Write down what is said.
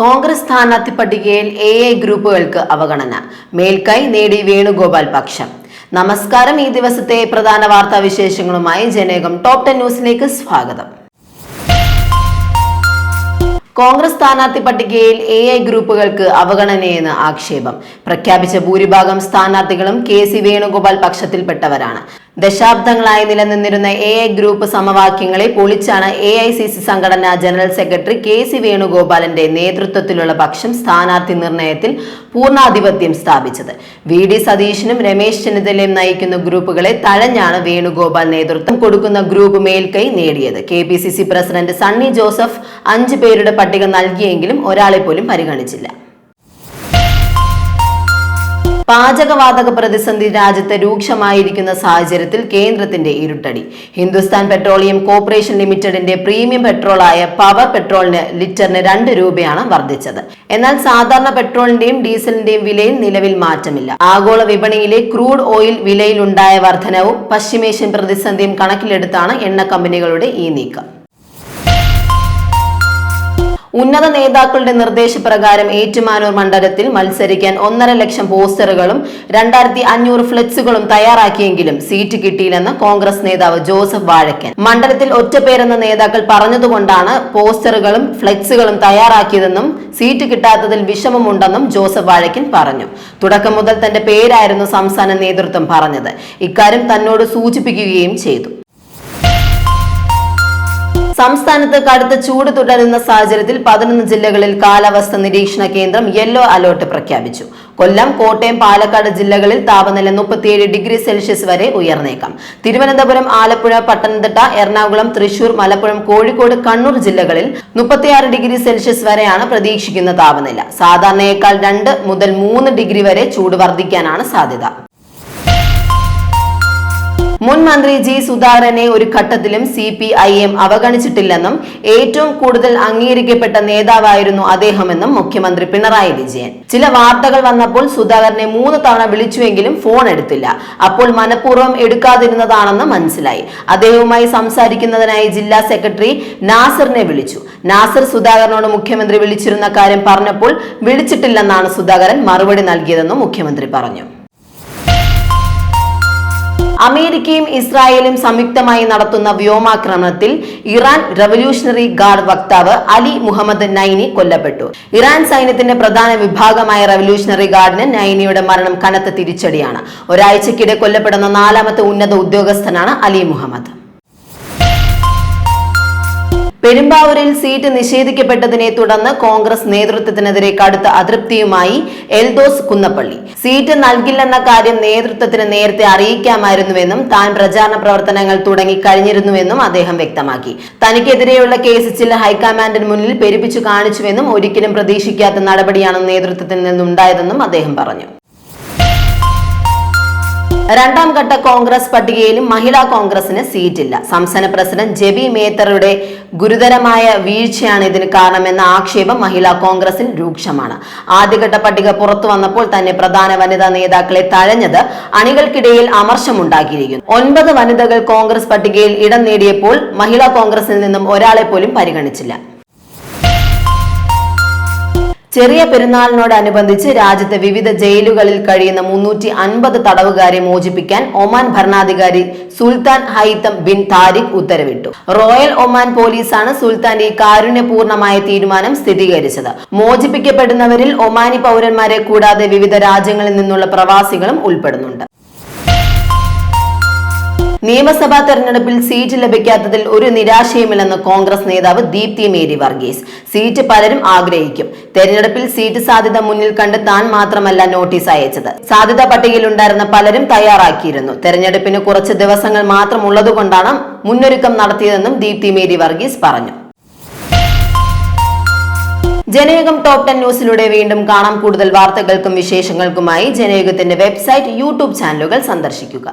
കോൺഗ്രസ് സ്ഥാനാർത്ഥി പട്ടികയിൽ എ ഗ്രൂപ്പുകൾക്ക് അവഗണന. മേൽക്കൈ നേടി വേണുഗോപാൽ പക്ഷം. നമസ്കാരം. ഈ ദിവസത്തെ പ്രധാന വാർത്താ വിശേഷങ്ങളുമായി ജനേകം ടോപ്പ് 10 ന്യൂസിലേക്ക് സ്വാഗതം. കോൺഗ്രസ് സ്ഥാനാർത്ഥി പട്ടികയിൽ എ ഗ്രൂപ്പുകൾക്ക് അവഗണനയെന്ന് ആക്ഷേപം. പ്രഖ്യാപിച്ച ഭൂരിഭാഗം സ്ഥാനാർത്ഥികളും കെ.സി. വേണുഗോപാൽ പക്ഷത്തിൽപ്പെട്ടവരാണ്. ദശാബ്ദങ്ങളായി നിലനിന്നിരുന്ന എ ഗ്രൂപ്പ് സമവാക്യങ്ങളെ പൊളിച്ചാണ് AICC സംഘടനാ ജനറൽ സെക്രട്ടറി കെ.സി. വേണുഗോപാലിന്റെ നേതൃത്വത്തിലുള്ള പക്ഷം സ്ഥാനാർത്ഥി നിർണയത്തിൽ പൂർണ്ണാധിപത്യം സ്ഥാപിച്ചത്. വി.ഡി. സതീശനും രമേശ് ചെന്നിത്തലയും നയിക്കുന്ന ഗ്രൂപ്പുകളെ തഴഞ്ഞാണ് വേണുഗോപാൽ നേതൃത്വം കൊടുക്കുന്ന ഗ്രൂപ്പ് മേൽക്കൈ നേടിയത്. KPCC പ്രസിഡന്റ് സണ്ണി ജോസഫ് 5 പേരുടെ പട്ടിക നൽകിയെങ്കിലും ഒരാളെ പോലും പരിഗണിച്ചില്ല. പാചകവാതക പ്രതിസന്ധി രാജ്യത്ത് രൂക്ഷമായിരിക്കുന്ന സാഹചര്യത്തിൽ കേന്ദ്രത്തിന്റെ ഇരുട്ടടി. ഹിന്ദുസ്ഥാൻ പെട്രോളിയം കോർപ്പറേഷൻ ലിമിറ്റഡിന്റെ പ്രീമിയം പെട്രോളായ പവർ പെട്രോളിന് ലിറ്ററിന് 2 രൂപയാണ് വർദ്ധിച്ചത്. എന്നാൽ സാധാരണ പെട്രോളിന്റെയും ഡീസലിന്റെയും വിലയിൽ നിലവിൽ മാറ്റമില്ല. ആഗോള വിപണിയിലെ ക്രൂഡ് ഓയിൽ വിലയിലുണ്ടായ വർധനവും പശ്ചിമേഷ്യൻ പ്രതിസന്ധിയും കണക്കിലെടുത്താണ് എണ്ണ കമ്പനികളുടെ ഈ നീക്കം. ഉന്നത നേതാക്കളുടെ നിർദ്ദേശപ്രകാരം ഏറ്റുമാനൂർ മണ്ഡലത്തിൽ മത്സരിക്കാൻ 1.5 ലക്ഷം പോസ്റ്ററുകളും 2500 ഫ്ലെക്സുകളും തയ്യാറാക്കിയെങ്കിലും സീറ്റ് കിട്ടിയില്ലെന്ന് കോൺഗ്രസ് നേതാവ് ജോസഫ് വാഴക്കൻ. മണ്ഡലത്തിൽ ഒറ്റപ്പേരെന്ന നേതാക്കൾ പറഞ്ഞതുകൊണ്ടാണ് പോസ്റ്ററുകളും ഫ്ലെക്സുകളും തയ്യാറാക്കിയതെന്നും സീറ്റ് കിട്ടാത്തതിൽ വിഷമമുണ്ടെന്നും ജോസഫ് വാഴക്കൻ പറഞ്ഞു. തുടക്കം മുതൽ തന്റെ പേരായിരുന്നു സംസ്ഥാന നേതൃത്വം പറഞ്ഞത്. ഇക്കാര്യം തന്നോട് സൂചിപ്പിക്കുകയും ചെയ്തു. സംസ്ഥാനത്ത് കടുത്ത ചൂട് തുടരുന്ന സാഹചര്യത്തിൽ 11 ജില്ലകളിൽ കാലാവസ്ഥ നിരീക്ഷണ കേന്ദ്രം യെല്ലോ അലർട്ട് പ്രഖ്യാപിച്ചു. കൊല്ലം, കോട്ടയം, പാലക്കാട് ജില്ലകളിൽ താപനില 37 ഡിഗ്രി സെൽഷ്യസ് വരെ ഉയർന്നേക്കാം. തിരുവനന്തപുരം, ആലപ്പുഴ, പത്തനംതിട്ട, എറണാകുളം, തൃശൂർ, മലപ്പുറം, കോഴിക്കോട്, കണ്ണൂർ ജില്ലകളിൽ 36 ഡിഗ്രി സെൽഷ്യസ് വരെയാണ് പ്രതീക്ഷിക്കുന്ന താപനില. സാധാരണയേക്കാൾ 2 മുതൽ 3 ഡിഗ്രി വരെ ചൂട് വർദ്ധിക്കാനാണ് സാധ്യത. മുൻ മന്ത്രി ജി സുധാകരനെ ഒരു ഘട്ടത്തിലും CPIM അവഗണിച്ചിട്ടില്ലെന്നും ഏറ്റവും കൂടുതൽ അംഗീകരിക്കപ്പെട്ട നേതാവായിരുന്നു അദ്ദേഹമെന്നും മുഖ്യമന്ത്രി പിണറായി വിജയൻ. ചില വാർത്തകൾ വന്നപ്പോൾ സുധാകരനെ 3 തവണ വിളിച്ചുവെങ്കിലും ഫോൺ എടുത്തില്ല. അപ്പോൾ മനഃപൂർവ്വം എടുക്കാതിരുന്നതാണെന്ന് മനസ്സിലായി. അദ്ദേഹവുമായി സംസാരിക്കുന്നതിനായി ജില്ലാ സെക്രട്ടറി നാസറിനെ വിളിച്ചു. നാസർ സുധാകരനോട് മുഖ്യമന്ത്രി വിളിച്ചിരുന്ന കാര്യം പറഞ്ഞപ്പോൾ വിളിച്ചിട്ടില്ലെന്നാണ് സുധാകരൻ മറുപടി നൽകിയതെന്നും മുഖ്യമന്ത്രി പറഞ്ഞു. അമേരിക്കയും ഇസ്രായേലും സംയുക്തമായി നടത്തുന്ന വ്യോമാക്രമണത്തിൽ ഇറാൻ റവല്യൂഷണറി ഗാർഡ് വക്താവ് അലി മുഹമ്മദ് നൈനി കൊല്ലപ്പെട്ടു. ഇറാൻ സൈന്യത്തിന്റെ പ്രധാന വിഭാഗമായ റവല്യൂഷണറി ഗാർഡിന് നൈനിയുടെ മരണം കനത്ത തിരിച്ചടിയാണ്. ഒരാഴ്ചക്കിടെ കൊല്ലപ്പെടുന്ന 4ാമത്തെ ഉന്നത ഉദ്യോഗസ്ഥനാണ് അലി മുഹമ്മദ്. പെരുമ്പാവൂരിൽ സീറ്റ് നിഷേധിക്കപ്പെട്ടതിനെ തുടർന്ന് കോൺഗ്രസ് നേതൃത്വത്തിനെതിരെ കടുത്ത അതൃപ്തിയുമായി എൽദോസ് കുന്നപ്പള്ളി. സീറ്റ് നൽകില്ലെന്ന കാര്യം നേതൃത്വത്തിന് നേരത്തെ അറിയിക്കാമായിരുന്നുവെന്നും താൻ പ്രചാരണ പ്രവർത്തനങ്ങൾ തുടങ്ങി കഴിഞ്ഞിരുന്നുവെന്നും അദ്ദേഹം വ്യക്തമാക്കി. തനിക്കെതിരെയുള്ള കേസ് ചില ഹൈക്കമാൻഡിന് മുന്നിൽ പെരുപ്പിച്ചു കാണിച്ചുവെന്നും ഒരിക്കലും പ്രതീക്ഷിക്കാത്ത നടപടിയാണ് നേതൃത്വത്തിൽ നിന്നുണ്ടായതെന്നും അദ്ദേഹം പറഞ്ഞു. 2ാം ഘട്ട കോൺഗ്രസ് പട്ടികയിലും മഹിളാ കോൺഗ്രസിന് സീറ്റില്ല. സംസ്ഥാന പ്രസിഡന്റ് ജെബി മേത്തറുടെ ഗുരുതരമായ വീഴ്ചയാണ് ഇതിന് കാരണമെന്ന ആക്ഷേപം മഹിളാ കോൺഗ്രസിൽ രൂക്ഷമാണ്. ആദ്യഘട്ട പട്ടിക പുറത്തു വന്നപ്പോൾ തന്നെ പ്രധാന വനിതാ നേതാക്കളെ തഴഞ്ഞത് അണികൾക്കിടയിൽ അമർഷമുണ്ടാക്കിയിരിക്കുന്നു. 9 വനിതകൾ കോൺഗ്രസ് പട്ടികയിൽ ഇടം നേടിയപ്പോൾ മഹിളാ കോൺഗ്രസിൽ നിന്നും ഒരാളെ പോലും പരിഗണിച്ചില്ല. ചെറിയ പെരുന്നാളിനോടനുബന്ധിച്ച് രാജ്യത്തെ വിവിധ ജയിലുകളിൽ കഴിയുന്ന 350 തടവുകാരെ മോചിപ്പിക്കാൻ ഒമാൻ ഭരണാധികാരി സുൽത്താൻ ഹൈത്തം ബിൻ താരിഖ് ഉത്തരവിട്ടു. റോയൽ ഒമാൻ പോലീസാണ് സുൽത്താന്റെ ഈ കാരുണ്യപൂർണമായ തീരുമാനം സ്ഥിരീകരിച്ചത്. മോചിപ്പിക്കപ്പെടുന്നവരിൽ ഒമാനി പൗരന്മാരെ കൂടാതെ വിവിധ രാജ്യങ്ങളിൽ നിന്നുള്ള പ്രവാസികളും ഉൾപ്പെടുന്നുണ്ട്. നിയമസഭാ തെരഞ്ഞെടുപ്പിൽ സീറ്റ് ലഭിക്കാത്തതിൽ ഒരു നിരാശയുമില്ലെന്ന് കോൺഗ്രസ് നേതാവ് ദീപ്തി മേരി വർഗീസ്. സീറ്റ് പലരും ആഗ്രഹിക്കും. തെരഞ്ഞെടുപ്പിൽ സീറ്റ് സാധ്യത മുന്നിൽ കണ്ട് താൻ മാത്രമല്ല നോട്ടീസ് അയച്ചത്. സാധ്യതാ പട്ടികയിലുണ്ടായിരുന്ന പലരും തയ്യാറാക്കിയിരുന്നു. തെരഞ്ഞെടുപ്പിന് കുറച്ച് ദിവസങ്ങൾ മാത്രം ഉള്ളതുകൊണ്ടാണ് മുന്നൊരുക്കം നടത്തിയതെന്നും ദീപ്തി മേരി വർഗീസ് പറഞ്ഞു. ജനേകം ടോപ്പ് 10 ന്യൂസിലൂടെ വീണ്ടും കാണാം. കൂടുതൽ വാർത്തകൾക്കും വിശേഷങ്ങൾക്കുമായി ജനേകത്തിന്റെ വെബ്സൈറ്റ്, യൂട്യൂബ് ചാനലുകൾ സന്ദർശിക്കുക.